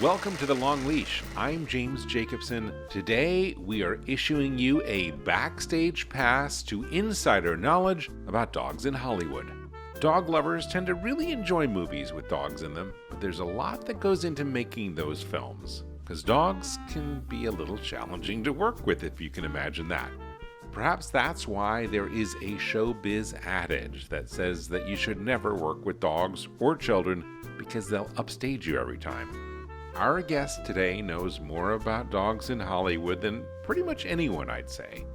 Welcome to The Long Leash. I'm James Jacobson. Today, we are issuing you a backstage pass to insider knowledge about dogs in Hollywood. Dog lovers tend to really enjoy movies with dogs in them, but there's a lot that goes into making those films, because dogs can be a little challenging to work with, if you can imagine that. Perhaps that's why there is a showbiz adage that says that you should never work with dogs or children because they'll upstage you every time. Our guest today knows more about dogs in Hollywood than pretty much anyone, I'd say.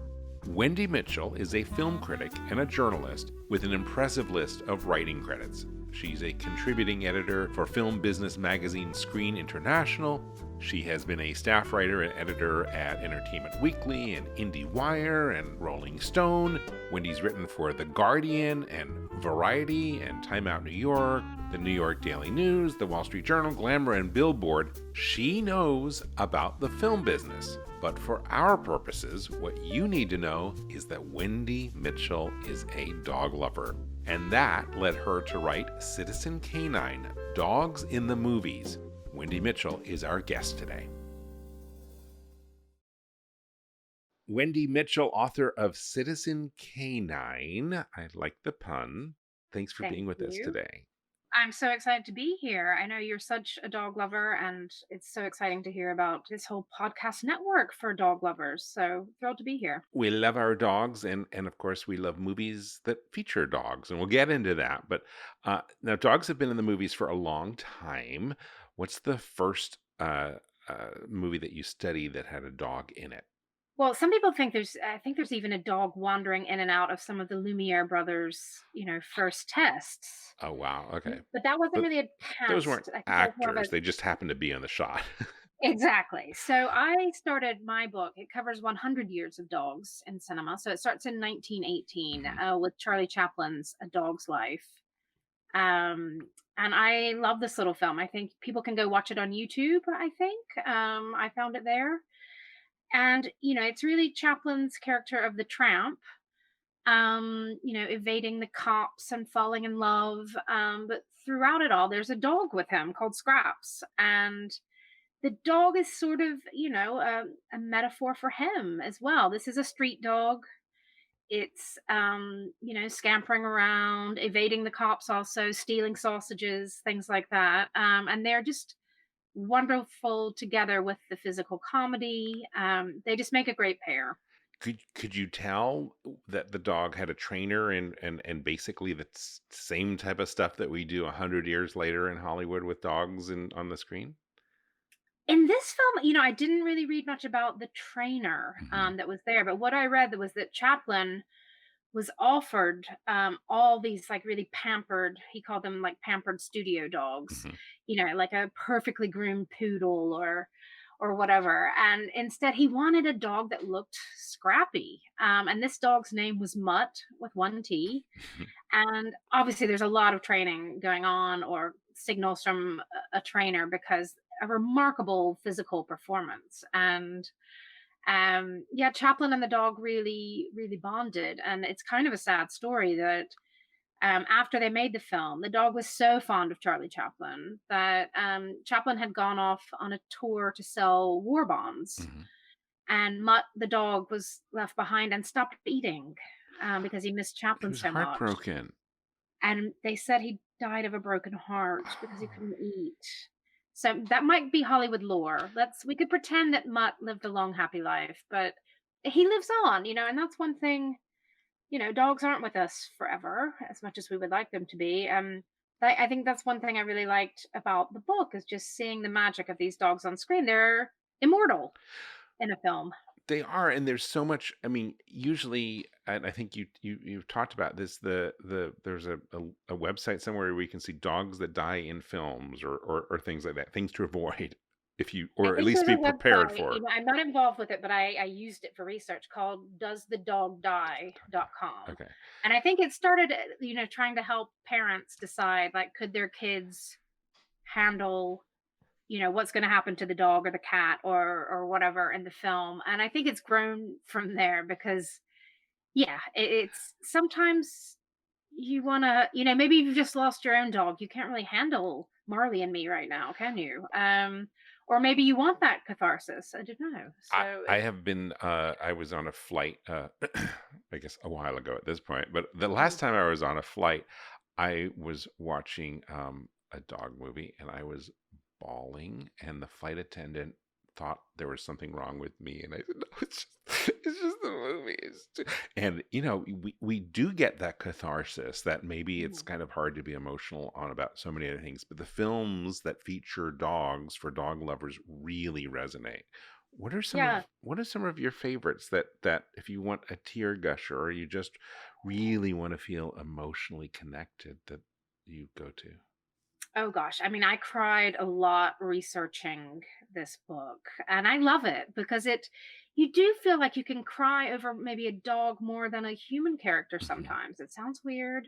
Wendy Mitchell is a film critic and a journalist with an impressive list of writing credits. She's a contributing editor for film business magazine Screen International. She has been a staff writer and editor at Entertainment Weekly and IndieWire and Rolling Stone. Wendy's written for The Guardian and Variety and Time Out New York, the New York Daily News, the Wall Street Journal, Glamour and Billboard. She knows about the film business. But for our purposes, what you need to know is that Wendy Mitchell is a dog lover. And that led her to write Citizen Canine, Dogs in the Movies. Wendy Mitchell is our guest today. Wendy Mitchell, author of Citizen Canine. I like the pun. Thanks for being with us today. I'm so excited to be here. I know you're such a dog lover, and it's so exciting to hear about this whole podcast network for dog lovers. So thrilled to be here. We love our dogs, and of course, we love movies that feature dogs, and we'll get into that. But now, dogs have been in the movies for a long time. What's the first movie that you study that had a dog in it? Well, some people think I think there's even a dog wandering in and out of some of the Lumière brothers, first tests. Oh, wow. Okay. But that wasn't But really a those test. weren't I think that was more of actors. a They just happened to be on the shot. exactly. So I started my book. It covers 100 years of dogs in cinema. So it starts in 1918 Mhm. with Charlie Chaplin's A Dog's Life. Um, and I love this little film. I think people can go watch it on YouTube, I think. I found it there. And, it's really Chaplin's character of the tramp, evading the cops and falling in love. But throughout it all, there's a dog with him called Scraps. And the dog is sort of, a metaphor for him as well. This is a street dog. It's, scampering around, evading the cops, also stealing sausages, things like that. And they're just wonderful together with the physical comedy. They just make a great pair. Could you tell that the dog had a trainer and basically the same type of stuff that we do 100 years later in Hollywood with dogs and on the screen? In this film, I didn't really read much about the trainer Mhm, that was there, but what I read was that Chaplin was offered all these like really pampered, he called them like pampered studio dogs, mhm. like a perfectly groomed poodle or whatever. And instead, he wanted a dog that looked scrappy. And this dog's name was Mutt with one T. And obviously, there's a lot of training going on or signals from a trainer because a remarkable physical performance. And yeah, Chaplin and the dog really bonded. And it's kind of a sad story that after they made the film, the dog was so fond of Charlie Chaplin that Chaplin had gone off on a tour to sell war bonds, Mhm. and Mutt, the dog, was left behind and stopped eating because he missed He Chaplin was so much. heartbroken. And they said he died of a broken heart because he couldn't eat. So that might be Hollywood lore. We could pretend that Mutt lived a long, happy life, but he lives on, and that's one thing. Dogs aren't with us forever as much as we would like them to be. I think that's one thing I really liked about the book is just seeing the magic of these dogs on screen. They're immortal in a film. They are, and there's so much. I mean, usually, and I think you've talked about this. There's a website somewhere where we can see dogs that die in films or things like that, things to avoid if you I or at think least there's a be prepared website, for. I'm not involved with it, but I used it for research called doesthedogdie.com. Okay. And I think it started, trying to help parents decide, like, could their kids handle, what's going to happen to the dog or the cat or whatever in the film. And I think it's grown from there because, yeah, it's sometimes, you wanna, maybe you've just lost your own dog. You can't really handle Marley and Me right now, can you? Or maybe you want that catharsis. I don't know. So I have been, I was on a flight, I guess a while ago at this point, but the mm, last time I was on a flight, I was watching a dog movie and I was bawling, and the flight attendant thought there was something wrong with me. And I said, no, it's just the movie. And, we do get that catharsis that maybe it's mm, kind of hard to be emotional on about so many other things, but the films that feature dogs for dog lovers really resonate. yeah. What are some of your favorites that if you want a tear gusher or you just really want to feel emotionally connected that you go to? Oh gosh, I mean, I cried a lot researching this book, and I love it because you do feel like you can cry over maybe a dog more than a human character Mhm. sometimes. It sounds weird,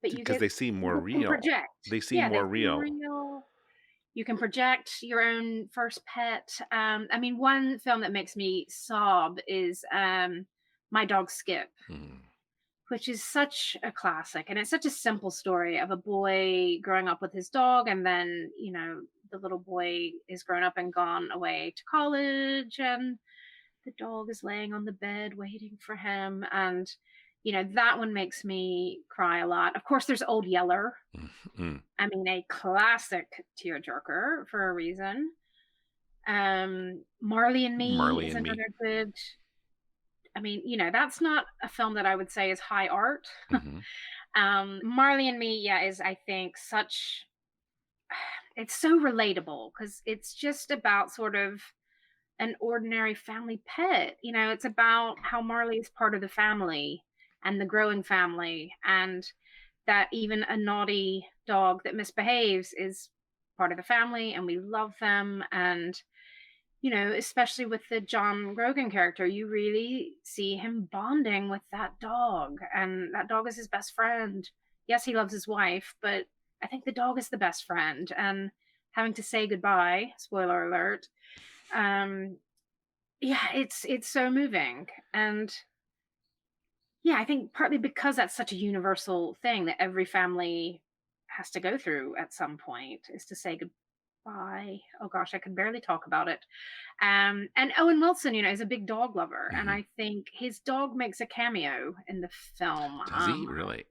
but you Because get they seem more you can real. project. They seem Yeah, they more seem real. real. You can project your own first pet. I mean, one film that makes me sob is My Dog Skip, Mm. which is such a classic. And it's such a simple story of a boy growing up with his dog. And then, the little boy is grown up and gone away to college. And the dog is laying on the bed waiting for him. And, that one makes me cry a lot. Of course, there's Old Yeller. Mm. Mm. I mean, a classic tearjerker for a reason. Marley and Me Marley is and Me. another good. I mean, that's not a film that I would say is high art. Hmm. Marley and Me, yeah, is I think such. It's so relatable because it's just about sort of an ordinary family pet. It's about how Marley is part of the family and the growing family, and that even a naughty dog that misbehaves is part of the family, and we love them. And especially with the John Grogan character, you really see him bonding with that dog, and that dog is his best friend. Yes, he loves his wife, but I think the dog is the best friend. And having to say goodbye, spoiler alert, um, yeah, it's so moving. And yeah, I think partly because that's such a universal thing that every family has to go through at some point is to say goodbye. Oh gosh, I can barely talk about it. And Owen Wilson, is a big dog lover, and Hmm. I think his dog makes a cameo in the film. Does he really?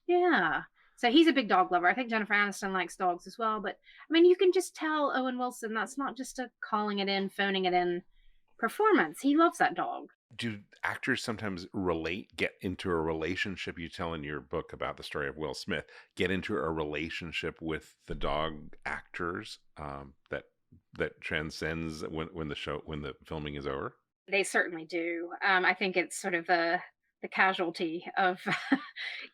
Yeah. So he's a big dog lover. I think Jennifer Aniston likes dogs as well, but I mean, you can just tell Owen Wilson that's not just a calling it in, phoning it in performance. He loves that dog. Do actors sometimes get into a relationship? You tell in your book about the story of Will Smith, get into a relationship with the dog actors, that transcends when the filming is over. They certainly do. I think it's sort of the casualty of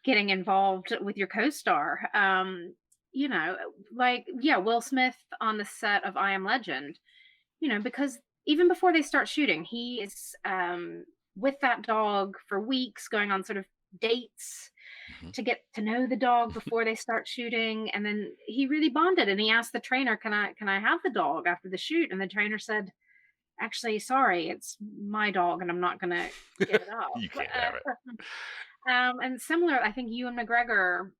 getting involved with your co-star. You know, like yeah, Will Smith on the set of I Am Legend. Because even before they start shooting, he is with that dog for weeks, going on sort of dates Mhm. to get to know the dog before they start shooting. And then he really bonded, and he asked the trainer, can I have the dog after the shoot? And the trainer said, actually, sorry, it's my dog and I'm not going to give it up. You can't have it. And similar, I think Ewan McGregor,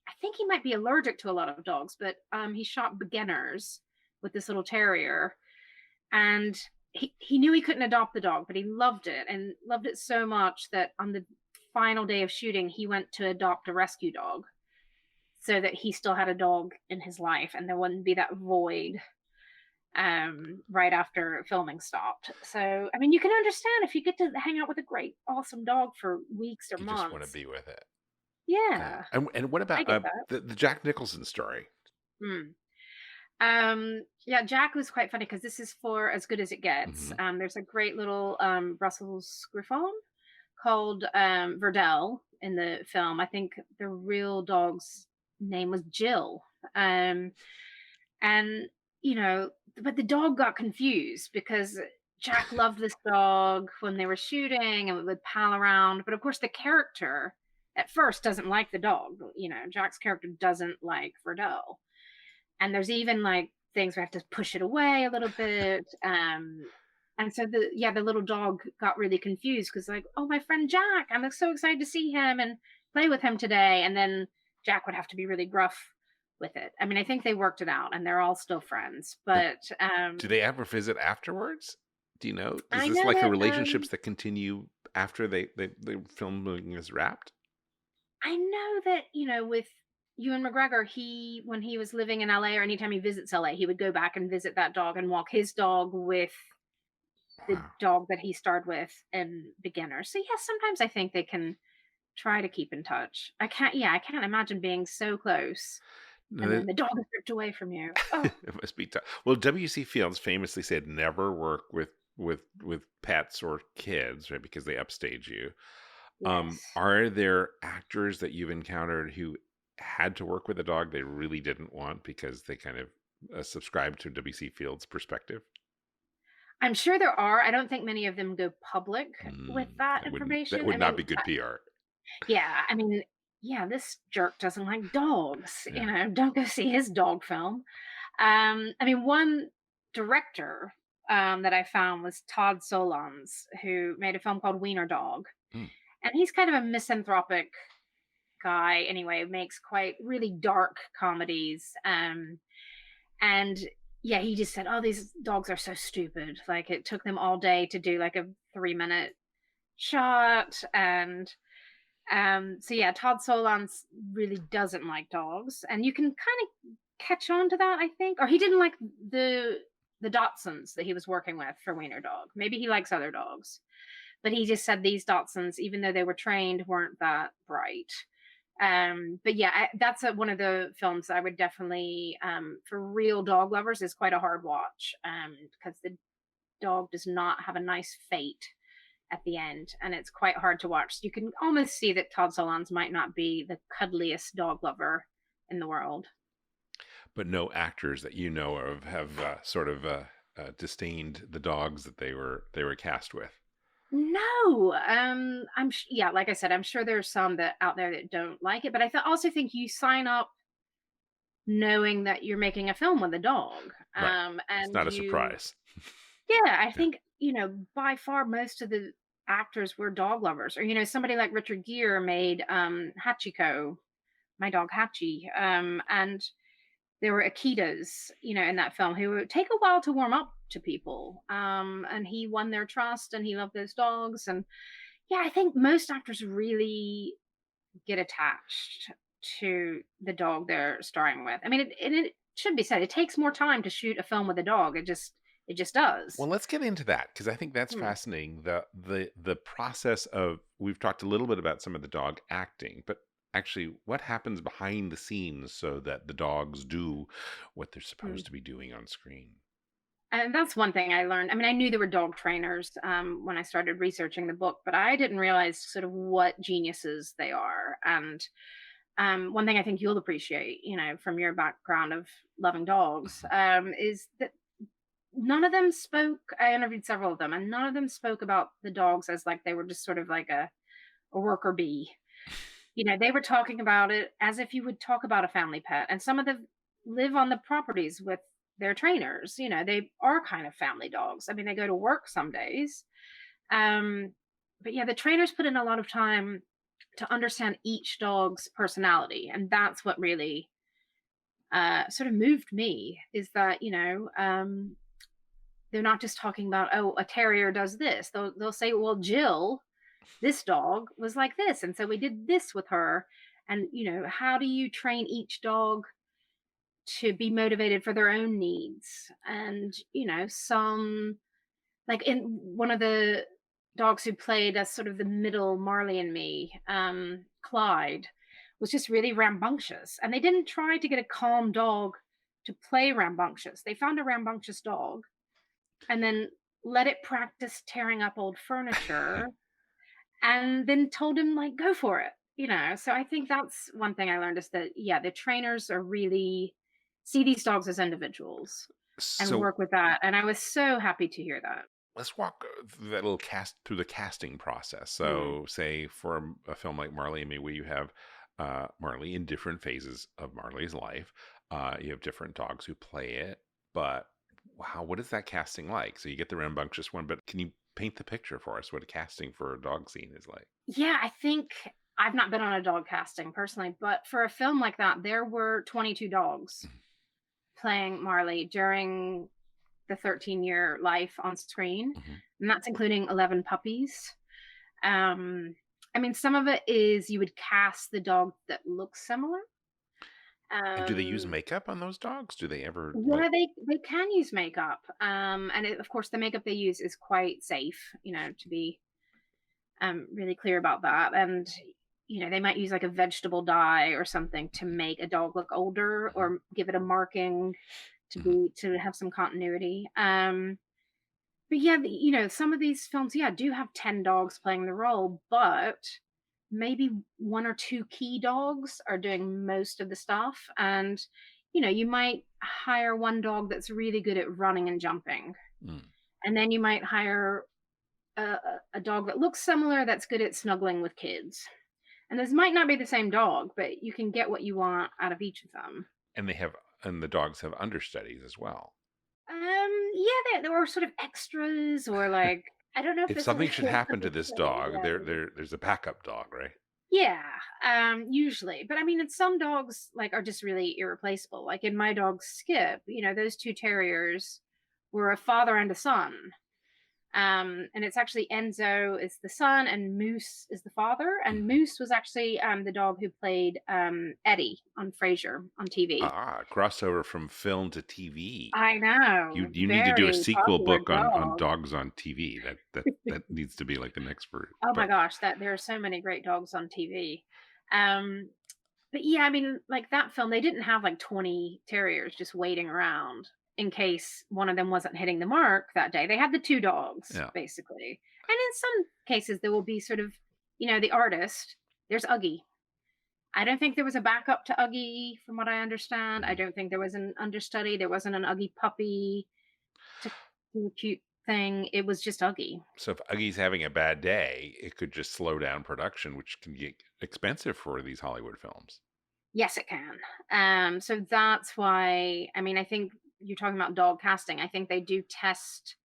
I think he might be allergic to a lot of dogs, but he shot Beginners with this little terrier. And he knew he couldn't adopt the dog, but he loved it and loved it so much that on the final day of shooting, he went to adopt a rescue dog so that he still had a dog in his life and there wouldn't be that void right after filming stopped. So, I mean, you can understand if you get to hang out with a great, awesome dog for weeks or You just want to months. be with it. Yeah. Yeah, And what I about get that. the Jack Nicholson story? Mm. Yeah, Jack was quite funny because this is for As Good as It Gets. Hmm. There's a great little Brussels Griffon called Verdell in the film. I think the real dog's name was Jill. Um, and but the dog got confused because Jack loved this dog when they were shooting and would pal around. But of course, the character at first doesn't like the dog. Jack's character doesn't like Verdell, and there's even like things we have to push it away a little bit. And so the little dog got really confused because like, oh, my friend Jack, I'm so excited to see him. And play with him today, and then Jack would have to be really gruff with it. I mean, I think they worked it out, and they're all still friends. Now, But do they ever visit afterwards? Do you know? Is I this know like a that relationships that continue after the filming is wrapped? with Ewan McGregor, he when he was living in LA, or anytime he visits LA, he would go back and visit that dog and walk his dog with the Wow. dog that he starred with in Beginner. So yes, sometimes I think they can try to keep in touch. I can't imagine being so close and then No, the dog is ripped away from you. Oh, it must be tough. Well, W.C. Fields famously said never work with pets or kids, right? Because they upstage you. yes. Are there actors that you've encountered who had to work with a dog they really didn't want because they kind of subscribe to W.C. Fields' perspective? I'm sure there are. I don't think many of them go public with Mm, that that information. would I not mean, be good PR. yeah, I mean, yeah, this jerk doesn't like dogs. Yeah. Don't go see his dog film. I mean, one director that I found was Todd Solondz, who made a film called Wiener Dog, Mm. and he's kind of a misanthropic guy. Anyway, makes quite really dark comedies. And yeah, he just said, "Oh, these dogs are so stupid. Like it took them all day to do like a 3 minute shot." And so yeah, Todd Solondz really doesn't like dogs, and you can kind of catch on to that, I think. Or he didn't like the Dachshunds that he was working with for Wiener Dog. Maybe he likes other dogs, but he just said these Dachshunds, even though they were trained, weren't that bright. But yeah, that's one of the films I would definitely, for real dog lovers, is quite a hard watch, because the dog does not have a nice fate at the end, and it's quite hard to watch. You can almost see that Todd Solondz might not be the cuddliest dog lover in the world. But no actors that you know of have sort of disdained the dogs that they were cast with. No, yeah, like I said, I'm sure there's some that out there that don't like it, but also think you sign up knowing that you're making a film with a dog, Right. It's and not a you, surprise. yeah, I Yeah. think by far most of the actors were dog lovers, or somebody like Richard Gere made Hachiko, my dog Hachi, and there were Akitas, in that film who would take a while to warm up to people. And he won their trust and he loved those dogs. And yeah, I think most actors really get attached to the dog they're starring with. I mean, it should be said, it takes more time to shoot a film with a dog. It just does. Well, let's get into that because I think that's Hmm. fascinating. The process of we've talked a little bit about some of the dog acting, but actually what happens behind the scenes so that the dogs do what they're Hmm. supposed to be doing on screen. And that's one thing I learned. I mean, I knew there were dog trainers when I started researching the book, but I didn't realize sort of what geniuses they are. And one thing I think you'll appreciate, from your background of loving dogs, Mhm. is that none of them spoke. I interviewed several of them, and none of them spoke about the dogs as like they were just sort of like a worker bee. They were talking about it as if you would talk about a family pet. And some of them live on the properties with their trainers. They are kind of family dogs. I mean, they go to work some days. Um, but yeah, the trainers put in a lot of time to understand each dog's personality. And that's what really sort of moved me, is that, they're not just talking about, oh, a terrier does this. They'll say, well, Jill, this dog was like this, and so we did this with her. And how do you train each dog to be motivated for their own needs? And some, like in one of the dogs who played as sort of the middle Marley and me, Clyde, was just really rambunctious, and they didn't try to get a calm dog to play rambunctious. They found a rambunctious dog and then let it practice tearing up old furniture, and then told him, like, go for it. So I think that's one thing I learned, is that yeah, the trainers are really see these dogs as individuals and So work with that, and I was so happy to hear that. let's walk through that little cast through the casting process. Mm, So, say for a film like Marley and Me, where you have Marley in different phases of Marley's life, you have different dogs who play it. But wow, what is that casting like? So you get the rambunctious one, but can you paint the picture for us what a casting for a dog scene is like? yeah, I think I've not been on a dog casting personally, but for a film like that, there were 22 dogs playing Marley during the 13-year life on screen, Mhm. and that's including 11 puppies. Um, I mean, some of it is you would cast the dog that looks similar. And do they use Um, makeup on those dogs? Do they ever like? yeah, they can use makeup, and of course, the makeup they use is quite safe. To be really clear about that. And they might use like a vegetable dye or something to make a dog look older Mhm, or give it a marking mhm. to have some continuity. But yeah, some of these films, yeah, do have 10 dogs playing the role, but maybe one or two key dogs are doing most of the stuff. And you might hire one dog that's really good at running and jumping, Mm. and then you might hire a dog that looks similar that's good at snuggling with kids. And this might not be the same dog, but you can get what you want out of each of them. And they have, and the dogs have understudies as well. Yeah, there were sort of extras, or like, I don't know if If this is something should happen to the this same dog, way. there's a backup dog, right? Yeah, usually. But I mean, and some dogs like are just really irreplaceable. Like in my dog Skip, those two terriers were a father and a son. And it's actually Enzo is the son and Moose is the father. And Mhm. Moose was actually the dog who played Eddie on Frasier on TV. Ah, crossover from film to TV. I know, You need to do a very sequel popular book on dog. dogs on TV. That needs to be like the next Oh my book. gosh, that there are so many great dogs on TV. Um, but yeah, I mean, like that film, they didn't have like 20 terriers just waiting around in case one of them wasn't hitting the mark that day. They had the two dogs, Yeah. basically. And in some cases, there will be sort of, the artist. There's Uggy. I don't think there was a backup to Uggy, from what I understand. I Mhm. don't think there was an understudy. There wasn't an Uggy puppy to do a cute thing. It was just Uggy. So if Uggy's having a bad day, it could just slow down production, which can get expensive for these Hollywood films. Yes, it can. So that's why, I mean, I think you're talking about dog casting. I think they do test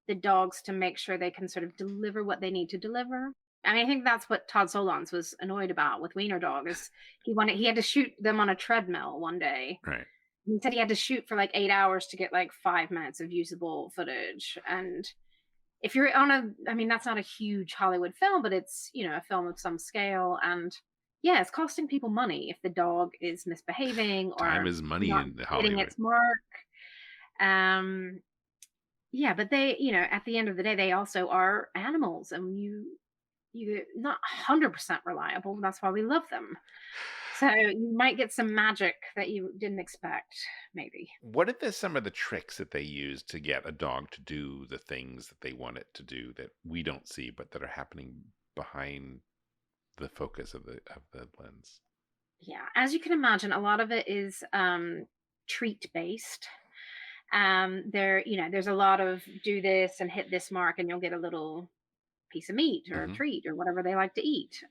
the dogs to make sure they can sort of deliver what they need to deliver. I mean, I think that's what Todd Solondz was annoyed about with Wiener Dog is he had to shoot them on a treadmill one day. Right. He said he had to shoot for like 8 hours to get like 5 minutes of usable footage. And if you're on I mean, that's not a huge Hollywood film, but it's, a film of some scale. And yeah, it's costing people money if the dog is misbehaving Time or is money not in hitting Hollywood. its mark. Um, yeah, but they, at the end of the day, they also are animals, and you're not 100% reliable. That's why we love them. So you might get some magic that you didn't expect, maybe. What are some of the tricks that they use to get a dog to do the things that they want it to do that we don't see, but that are happening behind the focus of the lens? Yeah, as you can imagine, a lot of it is treat based. There's a lot of do this and hit this mark, and you'll get a little piece of meat or a Hmm. treat or whatever they like to eat.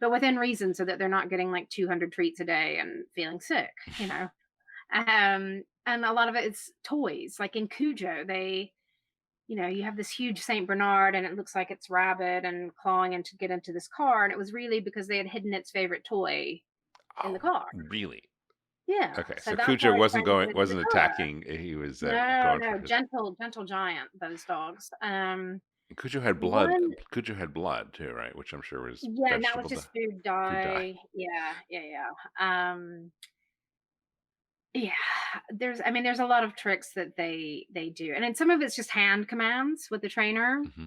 But within reason, so that they're not getting like 200 treats a day and feeling sick, you know. And a lot of it is toys. Like in Cujo, you have this huge Saint Bernard, and it looks like it's rabid and clawing in to get into this car, and it was really because they had hidden its favorite toy in the Oh, car. really? Yeah, Okay, so so that's Cujo why he's trying to get into the wasn't car. attacking. He was No, going for no, his. gentle giant, those dogs. Cujo had blood. One Cujo had blood too, right? Which I'm sure was Yeah, and that was vegetable just food food dye. dye. Yeah, yeah, yeah. Yeah, there's a lot of tricks that they do, and then some of it's just hand commands with the trainer. Hmm.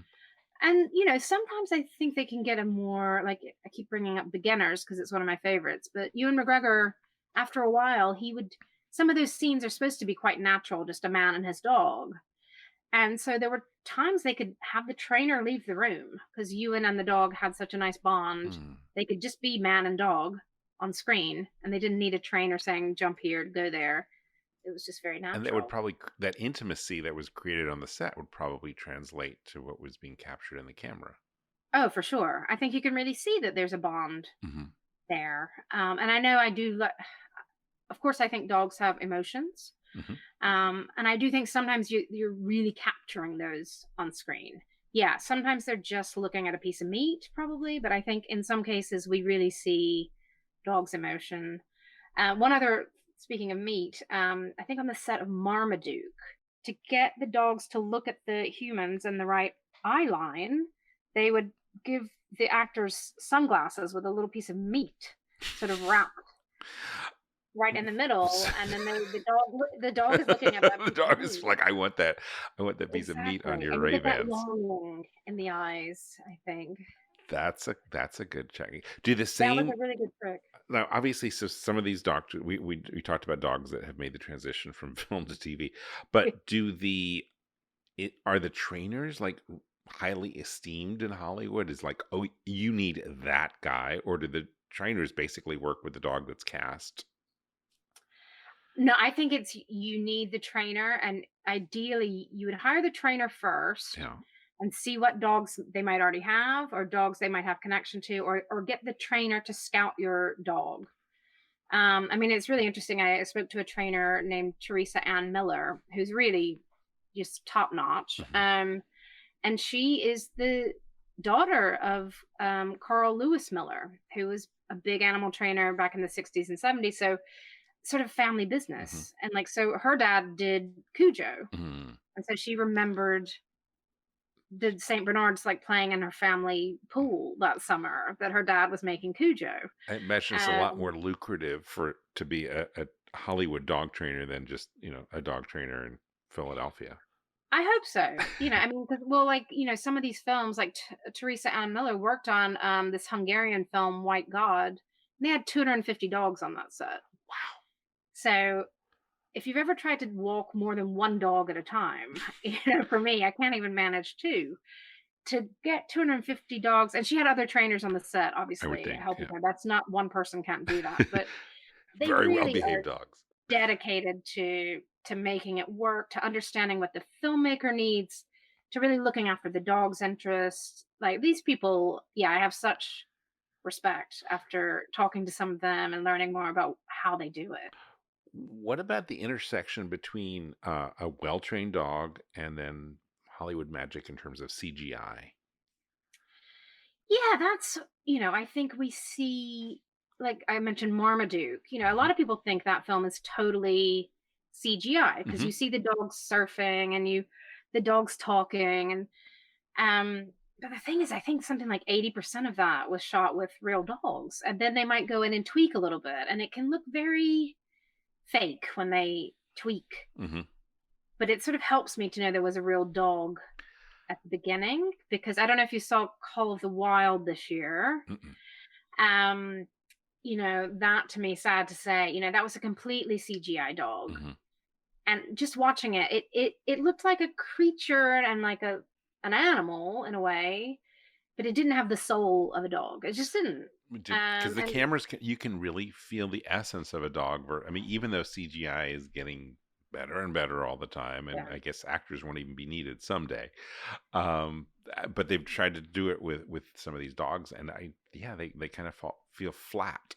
And sometimes I think they can get a more, like, I keep bringing up Beginners because it's one of my favorites. But Ewan McGregor, after a while, he would. Some of those scenes are supposed to be quite natural, just a man and his dog. And so there were times they could have the trainer leave the room because Ewan and the dog had such a nice bond. Mm. They could just be man and dog on screen, and they didn't need a trainer saying, jump here, go there. It was just very And that would natural. probably that intimacy that was created on the set would probably translate to what was being captured in the camera. Oh, for sure. I think you can really see that there's a bond Hmm. there. And I know I do, of course, I think dogs have emotions. Hmm. And I do think sometimes you're really capturing those on screen. Yeah, sometimes they're just looking at a piece of meat, probably, but I think in some cases we really see dogs' emotion. One other, speaking of meat, I think on the set of Marmaduke, to get the dogs to look at the humans in the right eye line, they would give the actors sunglasses with a little piece of meat sort of wrapped right in the middle, and then the dog is looking at that The piece of dog is meat. like, I want that piece of meat on Exactly, your and you get that Ray-Bans. longing in the eyes, I think. That's a good checking. Do the That was same a really good trick. now, obviously, so some of these doctors, we talked about dogs that have made the transition from film to TV, but are the trainers like highly esteemed in Hollywood? Is like, oh, you need that guy, or do the trainers basically work with the dog that's cast? No, I think it's you need the trainer, and ideally, you would hire the trainer first Yeah. and see what dogs they might already have or dogs they might have connection to, or get the trainer to scout your dog. I mean, it's really interesting. I spoke to a trainer named Teresa Ann Miller, who's really just top notch. Hmm. And she is the daughter of Carl Lewis Miller, who was a big animal trainer back in the 60s and 70s. So sort of family Hmm. business. And like, so her dad did Cujo. Hmm. And so she remembered the St. Bernards like playing in her family pool that summer that her dad was making Cujo. I imagine it's a lot Um, more lucrative to be a Hollywood dog trainer than just, a dog trainer in Philadelphia. I hope so. I mean, 'cause, well, like, some of these films, like Teresa Ann Miller worked on this Hungarian film, White God. And they had 250 dogs on that set. Wow. So if you've ever tried to walk more than one dog at a time, for me, I can't even manage two. To get 250 dogs, and she had other trainers on the set, I would obviously, think, helping yeah. her. That's not one person can't do that, but they Very well really are behaved dogs. dedicated to making it work, to understanding what the filmmaker needs, to really looking after the dog's interests. Like these people, yeah, I have such respect after talking to some of them and learning more about how they do it. What about the intersection between a well-trained dog and then Hollywood magic in terms of CGI? Yeah, that's, I think we see, like I mentioned, Marmaduke. A Hmm. lot of people think that film is totally CGI because Hmm. you see the dogs surfing and the dogs talking. And, but the thing is, I think something like 80% of that was shot with real dogs. And then they might go in and tweak a little bit. And it can look very fake when they tweak. Hmm. But it sort of helps me to know there was a real dog at the beginning because I don't know if you saw Call of the Wild this year. Mm-mm. Um, that to me, sad to say, that was a completely CGI dog. Hmm. And just watching it, it looked like a creature and like an animal in a way, but it didn't have the soul of a dog. It just didn't. Because the And cameras, you can really feel the essence of a dog. I mean, even though CGI is getting better and better all the time, and yeah, I guess actors won't even be needed someday. But they've tried to do it with some of these dogs, and yeah, they kind of feel flat.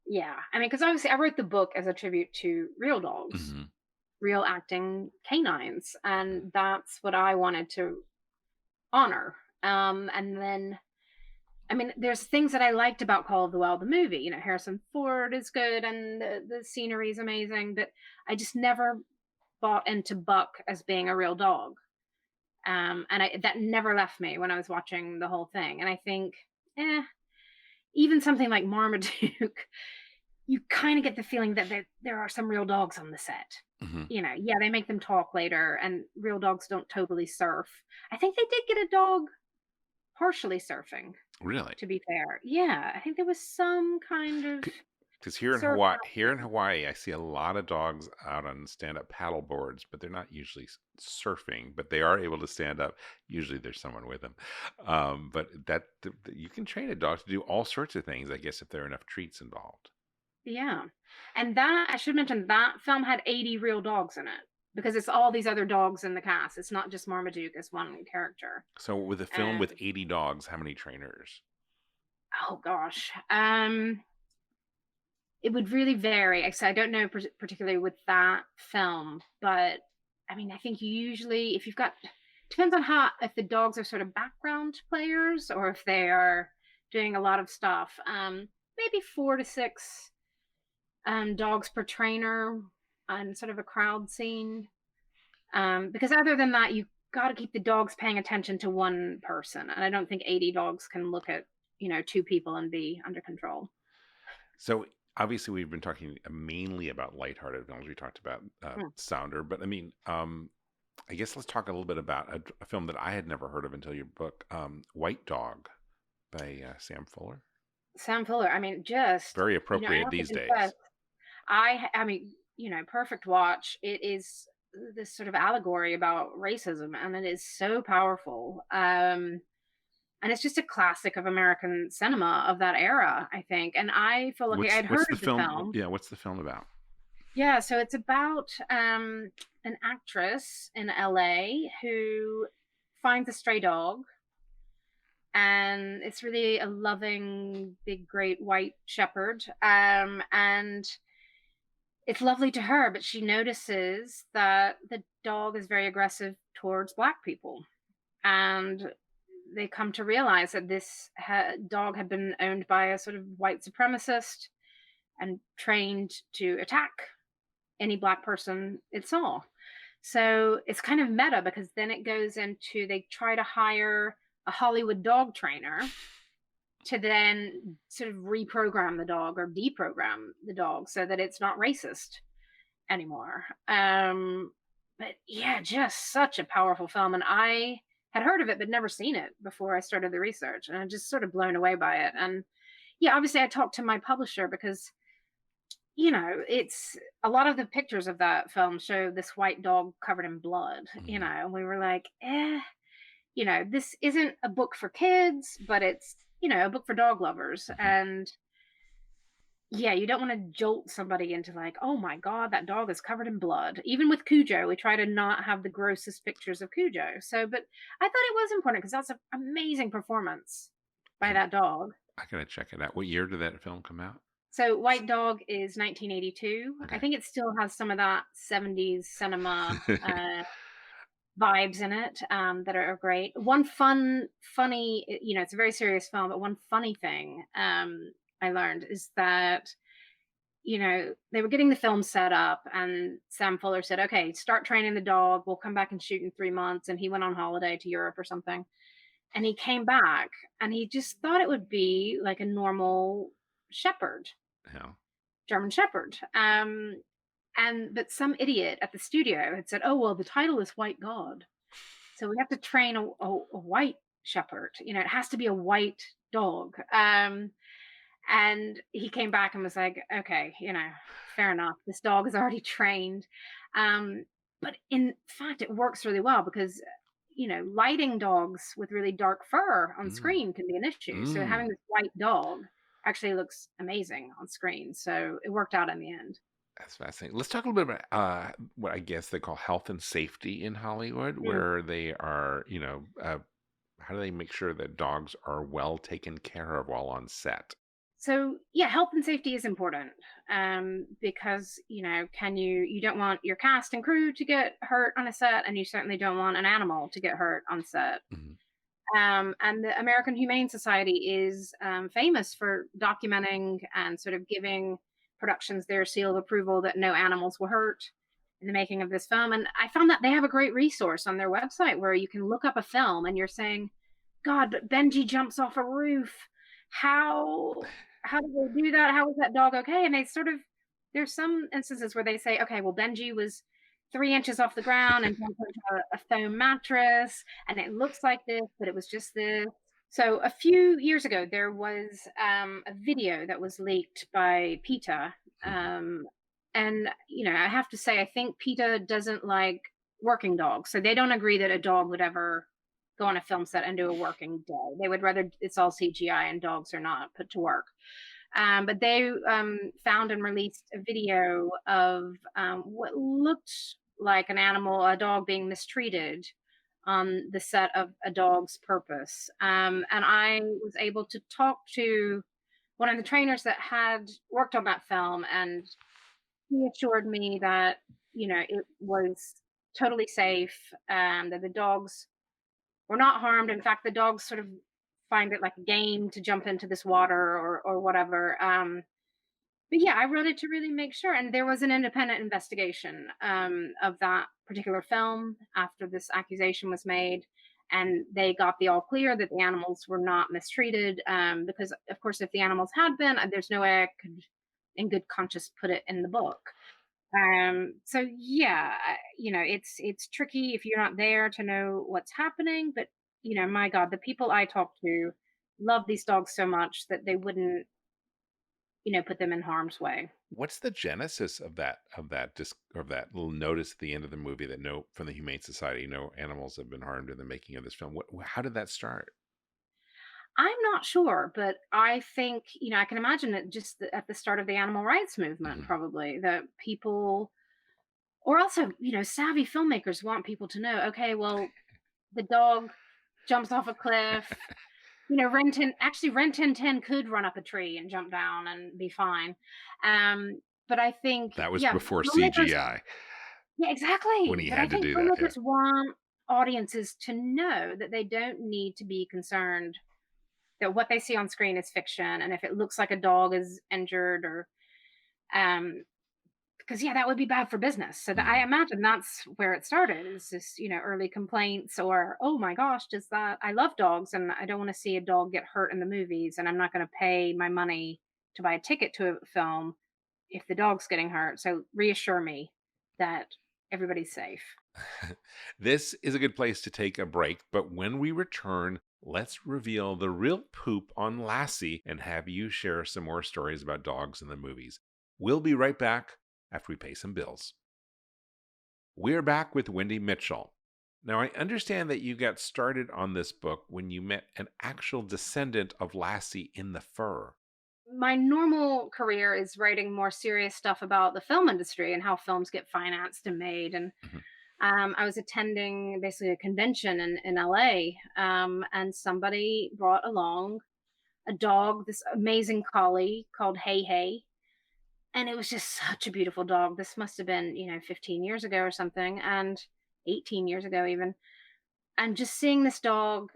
yeah. I mean, because obviously I wrote the book as a tribute to real dogs, Hmm. real acting canines, and that's what I wanted to honor. And then I mean, there's things that I liked about Call of the Wild, the movie. Harrison Ford is good and the scenery is amazing, but I just never bought into Buck as being a real dog. And that never left me when I was watching the whole thing. And I think, eh, even something like Marmaduke, you kind of get the feeling that there are some real dogs on the set. Hmm. Yeah, they make them talk later, and real dogs don't totally surf. I think they did get a dog partially surfing. Really? To be fair. Yeah, I think there was some kind of Because surf Here in action. Hawaii, I see a lot of dogs out on stand-up paddle boards, but they're not usually surfing, but they are able to stand up. Usually, there's someone with them. But you can train a dog to do all sorts of things, I guess, if there are enough treats involved. Yeah. And that I should mention that film had 80 real dogs in it because it's all these other dogs in the cast. It's not just Marmaduke as one character. So, with a film And with 80 dogs, how many trainers? oh gosh. It would really vary. I don't know particularly with that film, but I mean, I think usually if you've got Depends on how if the dogs are sort of background players or if they are doing a lot of stuff. Maybe 4 to 6 dogs per trainer on sort of a crowd scene. Because other than that, you got to keep the dogs paying attention to one person, and I don't think 80 dogs can look at 2 people and be under control. So obviously, we've been talking mainly about lighthearted films. We talked about Mm. Sounder, but I mean, I guess let's talk a little bit about a film that I had never heard of until your book, White Dog by Sam Fuller. Sam Fuller, I mean, just Very I appropriate have to these confess, days. I mean, perfect watch. It is this sort of allegory about racism, and it is so powerful. And it's just a classic of American cinema of that era, I think. And I feel lucky I'd What's heard the of the film? film. Yeah, what's the film about? Yeah, so it's about an actress in LA who finds a stray dog, and it's really a loving, big, great white shepherd. And it's lovely to her, but she notices that the dog is very aggressive towards black people. And they come to realize that this dog had been owned by a sort of white supremacist and trained to attack any black person it saw. So it's kind of meta because then it goes into they try to hire a Hollywood dog trainer to then sort of reprogram the dog or deprogram the dog so that it's not racist anymore. But yeah, just such a powerful film. And I had heard of it, but never seen it before I started the research. And I'm just sort of blown away by it. And yeah, obviously I talked to my publisher because, it's a lot of the pictures of that film show this white dog covered in blood, Mhm. and we were like, this isn't a book for kids, but it's, a book for dog lovers. Mhm. And yeah, you don't want to jolt somebody into like, oh my God, that dog is covered in blood. Even with Cujo, we try to not have the grossest pictures of Cujo. So, but I thought it was important because that's an amazing performance by I, that dog. I gotta check it out. What year did that film come out? So, White Dog is 1982. I Okay. think it still has some of that 70s cinema vibes in it that are great. One funny, it's a very serious film, but one funny thing I learned is that they were getting the film set up, and Sam Fuller said, okay, start training the dog. We'll come back and shoot in 3 months. And he went on holiday to Europe or something. And he came back and he just thought it would be like a normal shepherd, Yeah. German shepherd. But some idiot at the studio had said, oh, well, the title is White God. So we have to train a white shepherd. It has to be a white dog. And he came back and was like, okay, fair enough. This dog is already trained. But in fact, it works really well because, lighting dogs with really dark fur on Mm. screen can be an issue. So having Mm. this white dog actually looks amazing on screen. So it worked out in the end. That's fascinating. Let's talk a little bit about what I guess they call health and safety in Hollywood, Mm. where they are, how do they make sure that dogs are well taken care of while on set? So yeah, health and safety is important because you don't want your cast and crew to get hurt on a set, and you certainly don't want an animal to get hurt on set. Mhm. And the American Humane Society is famous for documenting and sort of giving productions their seal of approval that no animals were hurt in the making of this film. And I found that they have a great resource on their website where you can look up a film and you're saying, God, but Benji jumps off a roof. How did they do that? How was that dog okay? And they sort of there's some instances where they say, okay, well, Benji was 3 inches off the ground and jumped onto a foam mattress, and it looks like this, but it was just this. So a few years ago, there was a video that was leaked by PETA, Mhm. and I have to say, I think PETA doesn't like working dogs, so they don't agree that a dog would ever go on a film set and do a working day. They would rather it's all CGI and dogs are not put to work. But they found and released a video of what looked like a dog being mistreated on the set of A Dog's Purpose. And I was able to talk to one of the trainers that had worked on that film, and he assured me that, it was totally safe, that the dogs were not harmed. In fact, the dogs sort of find it like a game to jump into this water or whatever. But yeah, I wrote it to really make sure. And there was an independent investigation of that particular film after this accusation was made. And they got the all clear that the animals were not mistreated. Because, of course, if the animals had been, there's no way I could, in good conscience, put it in the book. So yeah, it's tricky if you're not there to know what's happening. But my God, the people I talk to love these dogs so much that they wouldn't put them in harm's way. What's the genesis of that little notice at the end of the movie that no from the Humane Society, no animals have been harmed in the making of this film? How did that start? I'm not sure, but I think, I can imagine it just at the start of the animal rights movement, Mhm. probably, that people, or also, savvy filmmakers want people to know, okay, well, the dog jumps off a cliff. Ren 10 could run up a tree and jump down and be fine. But I think, That was yeah, before filmmakers, CGI yeah, when exactly. he But I had to think do that. Yeah. filmmakers want audiences to know that they don't need to be concerned that what they see on screen is fiction, and if it looks like a dog is injured or um because yeah, that would be bad for business. So that I Mhm. imagine that's where it started. Is just early complaints or oh my gosh, does that I love dogs and I don't want to see a dog get hurt in the movies, and I'm not going to pay my money to buy a ticket to a film if the dog's getting hurt. So reassure me that everybody's safe. This is a good place to take a break, but when we return, let's reveal the real poop on Lassie and have you share some more stories about dogs in the movies. We'll be right back after we pay some bills. We're back with Wendy Mitchell. Now, I understand that you got started on this book when you met an actual descendant of Lassie in the fur. My normal career is writing more serious stuff about the film industry and how films get financed and made. And Mhm. I was attending basically a convention in LA, and somebody brought along a dog, this amazing collie called Hey Hey. And it was just such a beautiful dog. This must have been, 15 years ago or something, and 18 years ago, even. And just seeing this dog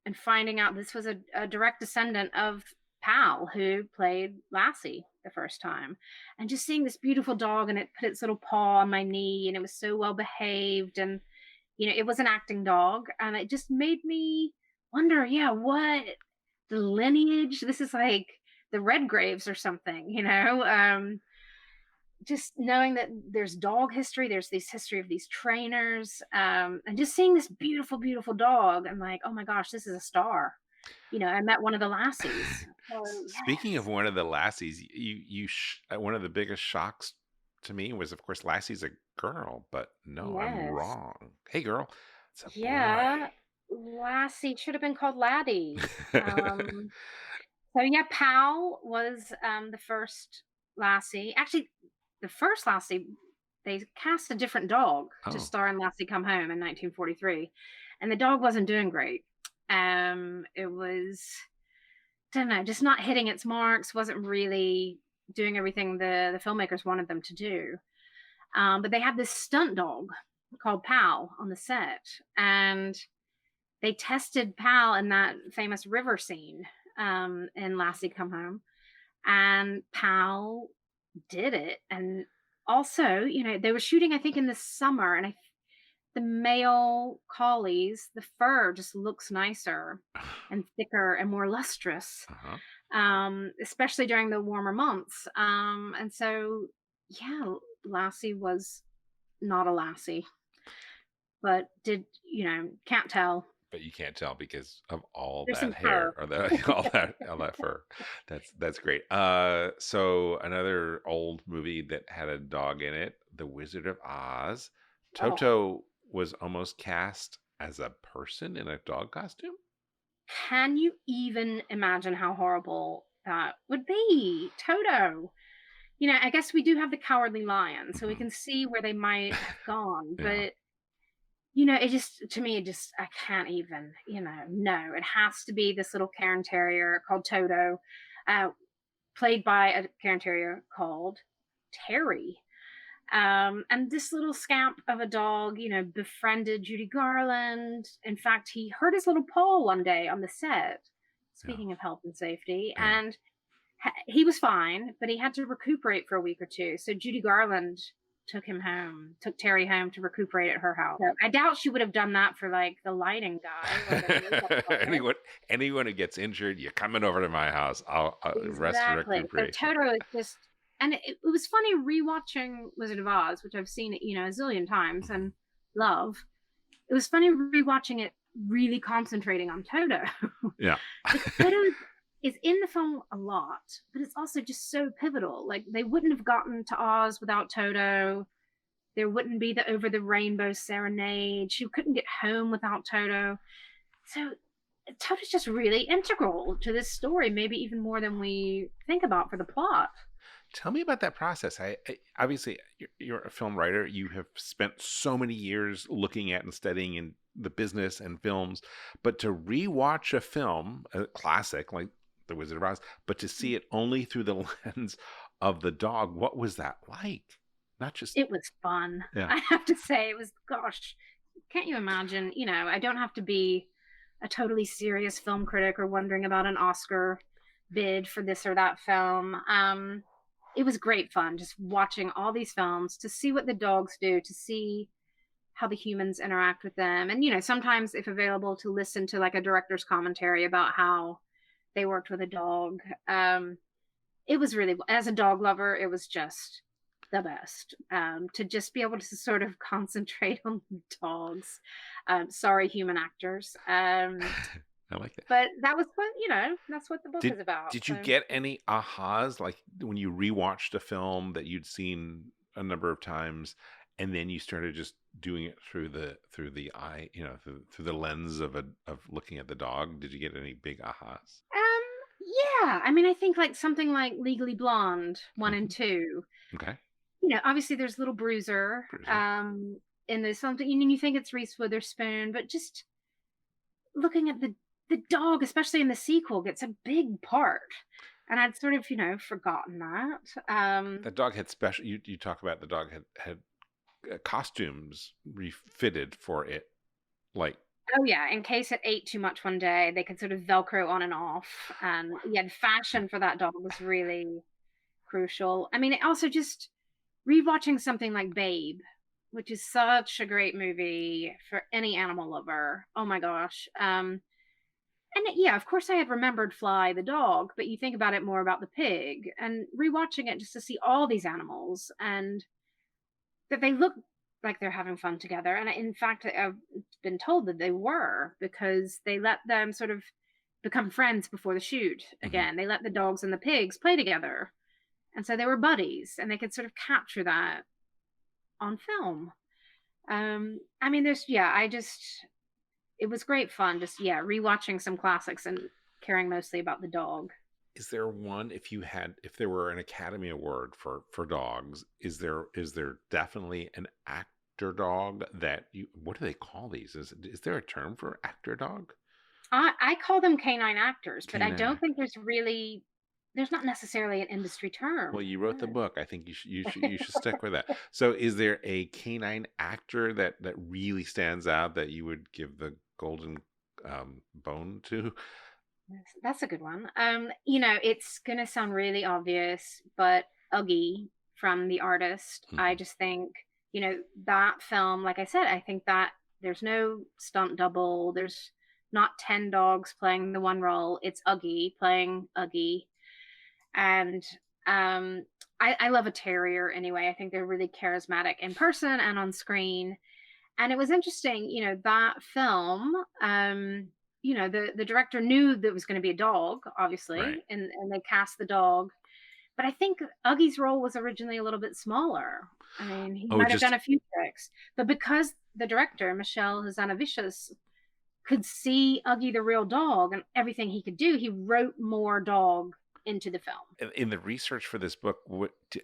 and finding out this was a direct descendant of Pal, who played Lassie the first time. And just seeing this beautiful dog, and it put its little paw on my knee, and it was so well behaved. And it was an acting dog, and it just made me wonder, yeah, what the lineage? This is like the Redgraves or something, just knowing that there's dog history, there's this history of these trainers, and just seeing this beautiful, beautiful dog. I'm like, oh my gosh, this is a star. I met one of the Lassies. So Speaking of yes, one of the Lassies, one of the biggest shocks to me was, of course, Lassie's a girl, but no, I'm yes, wrong. Hey, girl, it's a yeah. boy. Lassie should have been called Laddie. So yeah, Pal was the first Lassie. Actually, the first Lassie, they cast a different dog to Oh, star in Lassie Come Home in 1943, and the dog wasn't doing great. It was, don't know, just not hitting its marks. Wasn't really doing everything the filmmakers wanted them to do. But they had this stunt dog called Pal on the set, and they tested Pal in that famous river scene in Lassie Come Home, and Pal did it. And also, they were shooting, I think, in the summer, and the male collies, the fur just looks nicer and thicker and more lustrous, uh-huh. especially during the warmer months. And so, yeah, Lassie was not a Lassie, but can't tell. But you can't tell because of all There's that some fur. hair or that all that fur. That's great. So another old movie that had a dog in it, The Wizard of Oz. Oh, Toto was almost cast as a person in a dog costume. can you even imagine how horrible that would be? Toto. I guess we do have the Cowardly Lion, so we Mhm. can see where they might have gone, Yeah. but, it just to me, it just I can't even, no, it has to be this little Cairn Terrier called Toto, uh, played by a Cairn Terrier called Terry. And this little scamp of a dog, befriended Judy Garland. In fact, he hurt his little paw one day on the set, Yeah. speaking of health and safety. Yeah. And he was fine, but he had to recuperate for a week or two. So Judy Garland took Terry home to recuperate at her house. So I doubt she would have done that for like the lighting guy. Or the makeup artist. anyone who gets injured, you're coming over to my house. I'll rest and Exactly. So recuperation. Toto is just, and it was funny rewatching Wizard of Oz, which I've seen a zillion times and love. It was funny rewatching it, really concentrating on Toto. Yeah. Toto is in the film a lot, but it's also just so pivotal. Like, they wouldn't have gotten to Oz without Toto. There wouldn't be the Over the Rainbow serenade. She couldn't get home without Toto. So Toto's just really integral to this story, maybe even more than we think about for the plot. Tell me about that process. I obviously you're a film writer. You have spent so many years looking at and studying in the business and films, but to rewatch a film, a classic like The Wizard of Oz, but to see it only through the lens of the dog, what was that like? Not just It was fun. Yeah. I have to say, it was, gosh, can't you imagine? I don't have to be a totally serious film critic or wondering about an Oscar bid for this or that film. It was great fun just watching all these films to see what the dogs do, to see how the humans interact with them. And, sometimes if available, to listen to like a director's commentary about how they worked with a dog. It was really, as a dog lover, it was just the best, to just be able to sort of concentrate on the dogs. Sorry, human actors. I like that. But that was what, that's what the book is about. Did you get any ahas, like when you rewatched a film that you'd seen a number of times, and then you started just doing it through the eye, through the lens of looking at the dog? Did you get any big ahas? Yeah. I mean, I think like something like Legally Blonde 1 and 2. Okay. Obviously there's Little Bruiser. And there's something, you think it's Reese Witherspoon, but just looking at the dog, especially in the sequel, gets a big part. And I'd sort of, forgotten that. The dog had special, you talk about the dog had costumes refitted for it. Like, oh yeah, in case it ate too much one day, they could sort of Velcro on and off. And fashion for that dog was really crucial. I mean, it also just rewatching something like Babe, which is such a great movie for any animal lover. Oh my gosh. And of course I had remembered Fly the dog, but you think about it more about the pig, and rewatching it just to see all these animals and that they look like they're having fun together. And in fact, I've been told that they were, because they let them sort of become friends before the shoot. Again, they let the dogs and the pigs play together. And so they were buddies, and they could sort of capture that on film. I mean, it was great fun just, rewatching some classics and caring mostly about the dog. Is there one, if there were an Academy Award for dogs, is there definitely an actor dog that what do they call these? Is there a term for actor dog? I call them canine actors, but I Canine don't think there's not necessarily an industry term. Well, you wrote the book. I think you should stick with that. So is there a canine actor that really stands out that you would give the golden bone to? That's a good one. It's going to sound really obvious, but Uggy from The Artist, I just think, that film, like I said, I think that there's no stunt double. There's not 10 dogs playing the one role. It's Uggy playing Uggy. And I love a terrier anyway. I think they're really charismatic in person and on screen. And it was interesting, that film, the director knew that it was going to be a dog, obviously, Right. and they cast the dog. But I think Uggy's role was originally a little bit smaller. I mean, he might have done a few tricks. But because the director, Michel Hazanavicius, could see Uggy the real dog and everything he could do, he wrote more dog into the film. In the research for this book,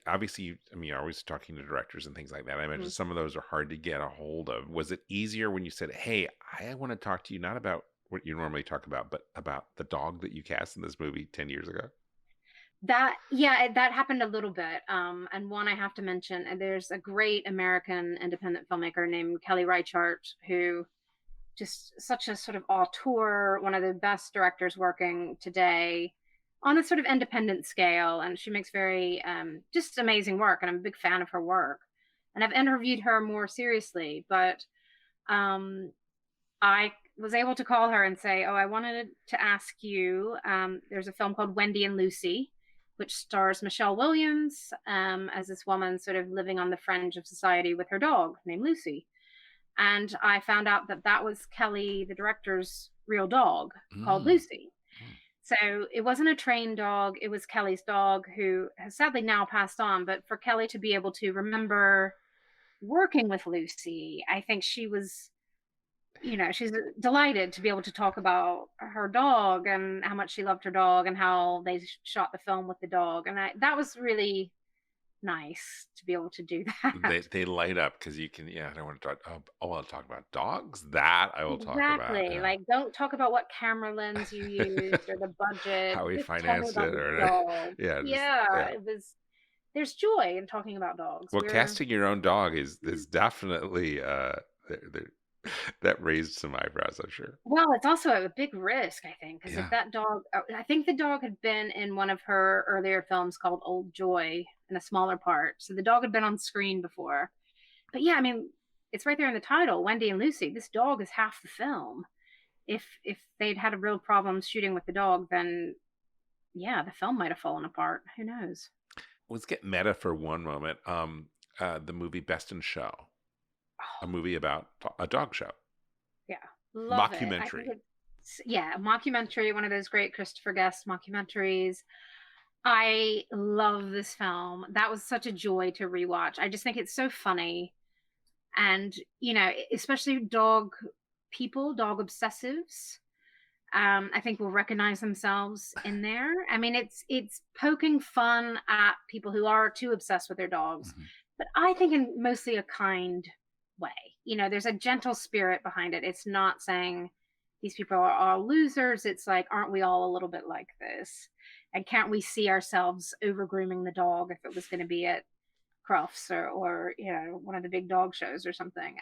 obviously, you're always talking to directors and things like that. I imagine some of those are hard to get a hold of. Was it easier when you said, hey, I want to talk to you not about what you normally talk about, but about the dog that you cast in this movie 10 years ago? that happened a little bit. And one I have to mention, there's a great American independent filmmaker named Kelly Reichardt, who just such a sort of auteur, one of the best directors working today on a sort of independent scale. And she makes very just amazing work. And I'm a big fan of her work. And I've interviewed her more seriously, but um, I was able to call her and say, "Oh, I wanted to ask you. There's a film called Wendy and Lucy, which stars Michelle Williams as this woman sort of living on the fringe of society with her dog named Lucy." And I found out that that was Kelly, the director's real dog called Mm. Lucy. So it wasn't a trained dog. It was Kelly's dog who has sadly now passed on. But for Kelly to be able to remember working with Lucy, I think she was, she's delighted to be able to talk about her dog and how much she loved her dog and how they shot the film with the dog. And that was really nice to be able to do that. They light up because you can. Yeah, I don't want to talk. Oh, I'll talk about dogs. That I will talk about. Exactly. Like, don't talk about what camera lens you used or the budget. How we Just tell me financed about it, the or dog. yeah, just Yeah, yeah. there's joy in talking about dogs. Well, casting your own dog is definitely there, that raised some eyebrows, I'm sure. Well, it's also a big risk, I think, because if Yeah. that dog, I think the dog had been in one of her earlier films called Old Joy in a smaller part. So the dog had been on screen before. But yeah, I mean, it's right there in the title, Wendy and Lucy. This dog is half the film. If they'd had a real problem shooting with the dog, then yeah, the film might have fallen apart. Who knows? Let's get meta for one moment. The movie Best in Show, a Oh, movie about a dog show, yeah, love it. I think mockumentary. it's yeah, a mockumentary, one of those great Christopher Guest mockumentaries. I love this film. That was such a joy to rewatch. I just think it's so funny, and especially dog people, dog obsessives. I think will recognize themselves in there. I mean, it's poking fun at people who are too obsessed with their dogs, Mhm. but I think in mostly a kind way. There's a gentle spirit behind it. It's not saying these people are all losers. It's like, aren't we all a little bit like this? And can't we see ourselves over grooming the dog if it was going to be at Crufts or one of the big dog shows or something?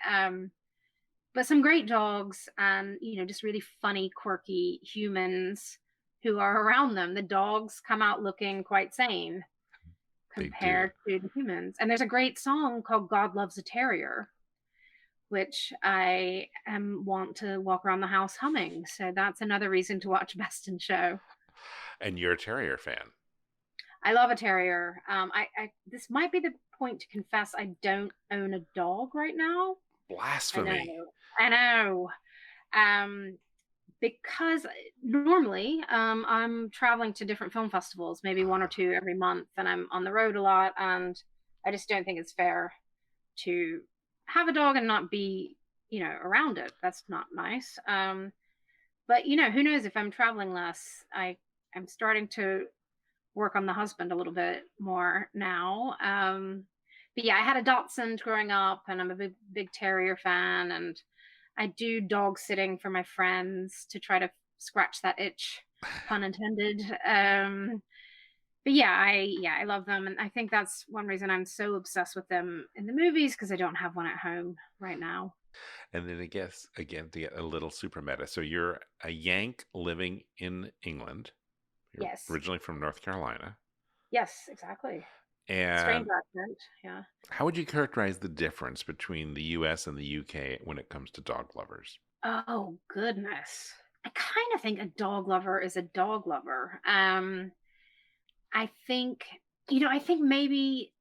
But some great dogs and just really funny, quirky humans who are around them. The dogs come out looking quite sane They do. compared to the humans. And there's a great song called God Loves a Terrier, which I want to walk around the house humming. So that's another reason to watch Best in Show. And you're a terrier fan. I love a terrier. I this might be the point to confess I don't own a dog right now. I Blasphemy. know. I know. Um, because normally I'm traveling to different film festivals, maybe one or two every month, and I'm on the road a lot, and I just don't think it's fair to have a dog and not be, around it. That's not nice. But who knows if I'm traveling less, I'm starting to work on the husband a little bit more now. But yeah, I had a Dachshund growing up, and I'm a big terrier fan, and I do dog sitting for my friends to try to scratch that itch, pun intended. But yeah, I love them, and I think that's one reason I'm so obsessed with them in the movies because I don't have one at home right now. And then I guess again to get a little super meta. So you're a Yank living in England. You're Yes, originally from North Carolina. yes, exactly. Strange And accent. Yeah. how would you characterize the difference between the US and the UK when it comes to dog lovers? Oh goodness. I kind of think a dog lover is a dog lover. I think, I think maybe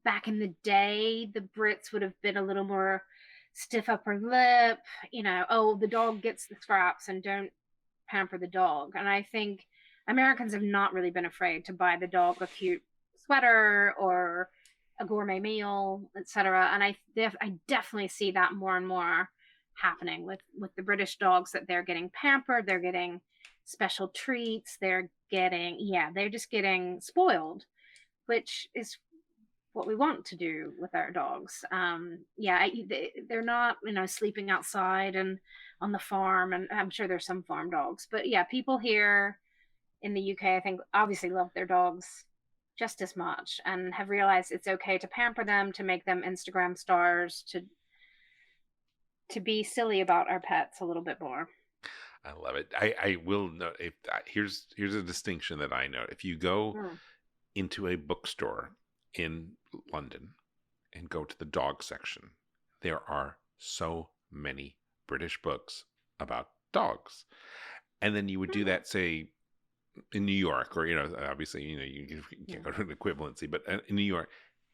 back in the day, the Brits would have been a little more stiff upper lip, oh, the dog gets the scraps and don't pamper the dog. And I think Americans have not really been afraid to buy the dog a cute sweater or a gourmet meal, etc. And I definitely see that more and more happening with the British dogs, that they're getting pampered, they're getting special treats, they're just getting spoiled, which is what we want to do with our dogs. Yeah, they're not, sleeping outside and on the farm, and I'm sure there's some farm dogs, but yeah, people here in the UK, I think, obviously love their dogs just as much and have realized it's okay to pamper them, to make them Instagram stars, to be silly about our pets a little bit more. I love it. I will note, here's a distinction that I know. If you go Mm. into a bookstore in London and go to the dog section, there are so many British books about dogs. And then you would do that, say, in New York, or, obviously, you can't go to an equivalency, but in New York,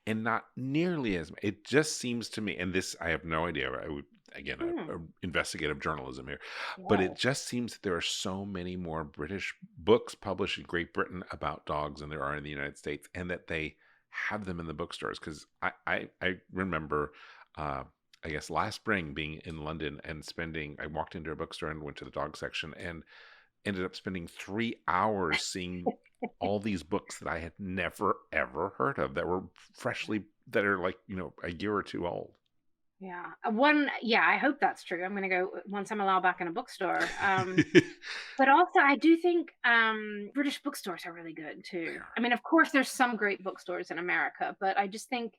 and not nearly as much. It just seems to me, and this, I have no idea. I would, again, a investigative journalism here, but it just seems that there are so many more British books published in Great Britain about dogs than there are in the United States, and that they have them in the bookstores. Because I remember, I guess last spring being in London and I walked into a bookstore and went to the dog section and ended up spending 3 hours seeing all these books that I had never, ever heard of that are like, a year or two old. Yeah. I hope that's true. I'm going to go once I'm allowed back in a bookstore. But also I do think British bookstores are really good too. I mean, of course there's some great bookstores in America, but I just think,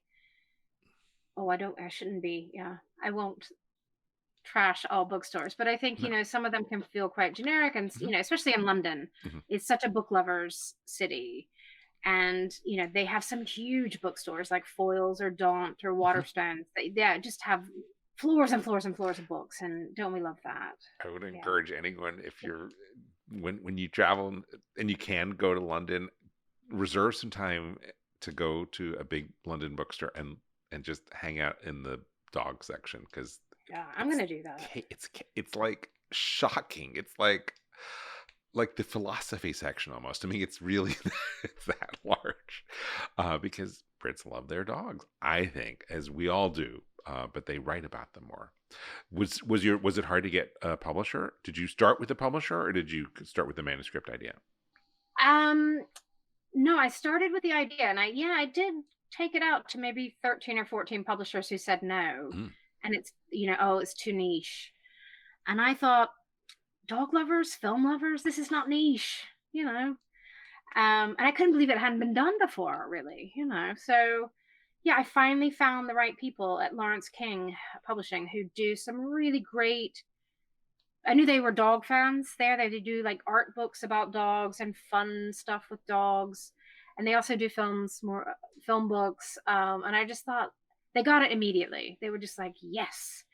I shouldn't be. Yeah. I won't trash all bookstores, but I think, some of them can feel quite generic, and, especially in London, it's such a book lovers city. And, they have some huge bookstores like Foyles or Daunt or Waterstones. They just have floors and floors and floors of books. And don't we love that? I would encourage anyone, if you're, when you travel and you can go to London, reserve some time to go to a big London bookstore and just hang out in the dog section, because I'm gonna do that. It's like shocking. It's like the philosophy section almost. I mean, it's really it's that large, because Brits love their dogs, I think, as we all do. But they write about them more. Was it hard to get a publisher? Did you start with a publisher, or did you start with the manuscript idea? No, I started with the idea, and I did take it out to maybe 13 or 14 publishers who said no. And it's, it's too niche. And I thought, dog lovers, film lovers, this is not niche, and I couldn't believe it hadn't been done before, really, So I finally found the right people at Lawrence King Publishing who do some really great, I knew they were dog fans there. They do like art books about dogs and fun stuff with dogs. And they also do film books. And I just thought, they got it immediately. They were just like, yes.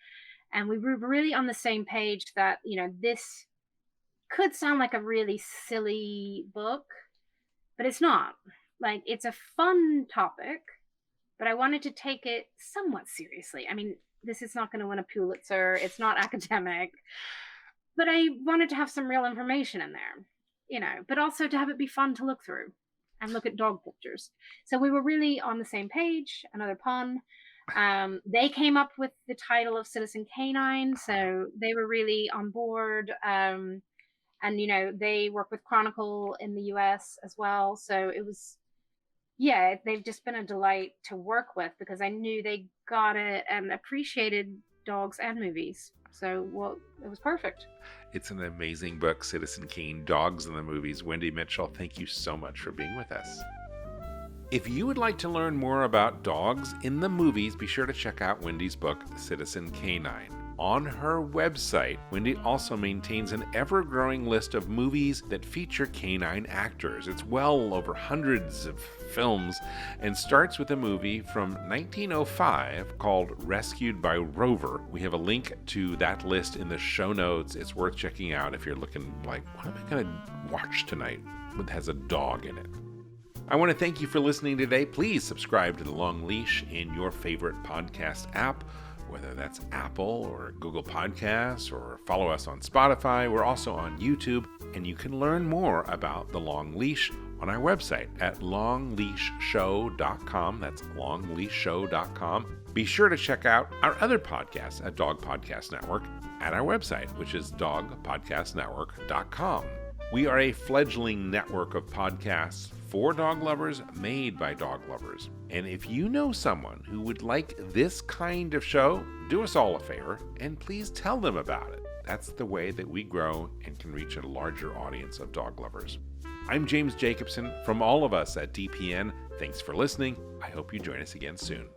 And we were really on the same page that, this could sound like a really silly book, but it's not. Like, it's a fun topic, but I wanted to take it somewhat seriously. I mean, this is not going to win a Pulitzer. It's not academic, but I wanted to have some real information in there, but also to have it be fun to look through and look at dog pictures. So we were really on the same page. Another pun. They came up with the title of Citizen Canine, so they were really on board. And they work with Chronicle in the US as well. So it was, they've just been a delight to work with, because I knew they got it and appreciated dogs and movies. So, it was perfect. It's an amazing book, Citizen Kane, Dogs in the Movies. Wendy Mitchell, thank you so much for being with us. If you would like to learn more about dogs in the movies, be sure to check out Wendy's book, Citizen Canine. On her website, Wendy also maintains an ever-growing list of movies that feature canine actors. It's well over hundreds of films, and starts with a movie from 1905 called Rescued by Rover. We have a link to that list in the show notes. It's worth checking out if you're looking like, what am I going to watch tonight that has a dog in it? I want to thank you for listening today. Please subscribe to The Long Leash in your favorite podcast app, whether that's Apple or Google Podcasts, or follow us on Spotify. We're also on YouTube, and you can learn more about The Long Leash on our website at longleashshow.com. That's longleashshow.com. Be sure to check out our other podcasts at Dog Podcast Network at our website, which is dogpodcastnetwork.com. We are a fledgling network of podcasts for dog lovers, made by dog lovers. And if you know someone who would like this kind of show, do us all a favor and please tell them about it. That's the way that we grow and can reach a larger audience of dog lovers. I'm James Jacobson. From all of us at DPN, thanks for listening. I hope you join us again soon.